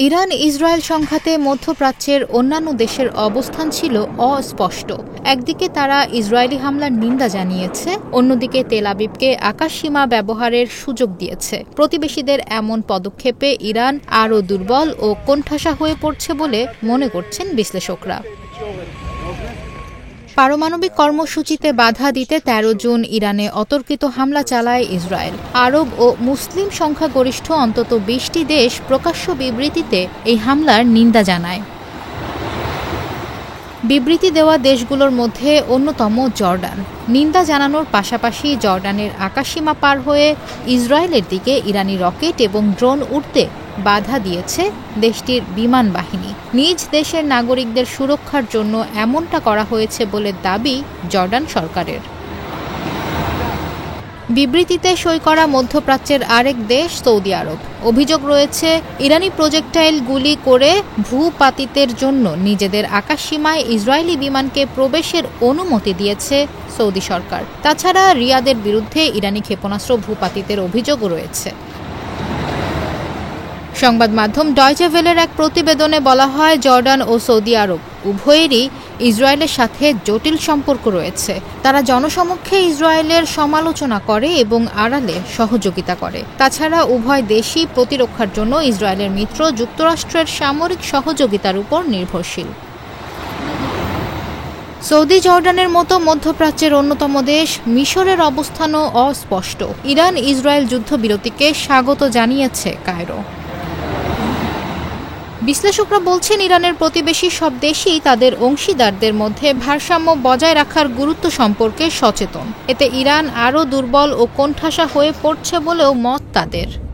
Iran Israel সংঘাতে মধ্যপ্রাচ্যের অন্যান্য দেশের অবস্থান ছিল অস্পষ্ট। একদিকে তারা ইসরায়েলি হামলার নিন্দা জানিয়েছে, অন্যদিকে তেল আবিবকে আকাশসীমা ব্যবহারের সুযোগ দিয়েছে। প্রতিবেশীদের এমন পদক্ষেপে ইরান আরও দুর্বল ও কোণঠাসা হয়ে পড়ছে বলে মনে করছেন বিশ্লেষকরা। পারমাণবিক কর্মসূচিতে বাধা দিতে ১৩ জুন ইরানে অতর্কিত হামলা চালায় ইসরায়েল। আরব ও মুসলিম সংখ্যাগরিষ্ঠ অন্তত ২০টি দেশ প্রকাশ্য বিবৃতিতে এই হামলার নিন্দা জানায়। বিবৃতি দেওয়া দেশগুলোর মধ্যে অন্যতম জর্ডান। নিন্দা জানানোর পাশাপাশি জর্ডানের আকাশসীমা পার হয়ে ইসরায়েলের দিকে ইরানি রকেট এবং ড্রোন উড়তে বাধা দিয়েছে দেশটির বিমান বাহিনী। নিজ দেশের নাগরিকদের সুরক্ষার জন্য এমনটা করা হয়েছে বলে দাবি জর্ডান সরকারের। বিবৃতিতে সই করা মধ্যপ্রাচ্যের আরেক দেশ সৌদি আরব। অভিযোগ রয়েছে, ইরানি প্রজেক্টাইল গুলি করে ভূপাতিতের জন্য নিজেদের আকাশসীমায় ইসরায়েলি বিমানকে প্রবেশের অনুমতি দিয়েছে সৌদি সরকার। তাছাড়া রিয়াদের বিরুদ্ধে ইরানি ক্ষেপণাস্ত্র ভূপাতিতের অভিযোগও রয়েছে। সংবাদ মাধ্যম ডয়চে ভেলের এক প্রতিবেদনে বলা হয়, জর্ডান ও সৌদি আরব উভয়েরই ইসরায়েলের সাথে জটিল সম্পর্ক রয়েছে। তারা জনসমক্ষে ইসরায়েলের সমালোচনা করে এবং আড়ালে সহযোগিতা করে। তাছাড়া উভয় দেশই প্রতিরক্ষার জন্য ইসরায়েলের মিত্র যুক্তরাষ্ট্রের সামরিক সহযোগিতার উপর নির্ভরশীল। সৌদি জর্ডানের মতো মধ্যপ্রাচ্যের অন্যতম দেশ মিশরের অবস্থানও অস্পষ্ট। ইরান ইসরায়েল যুদ্ধবিরতিকে স্বাগত জানিয়েছে কায়রো। বিশ্লেষকরা বলছেন, ইরানের প্রতিবেশী সব দেশই তাদের অংশীদারদের মধ্যে ভারসাম্য বজায় রাখার গুরুত্ব সম্পর্কে সচেতন। এতে ইরান আরও দুর্বল ও কোণঠাসা হয়ে পড়ছে বলেও মত তাদের।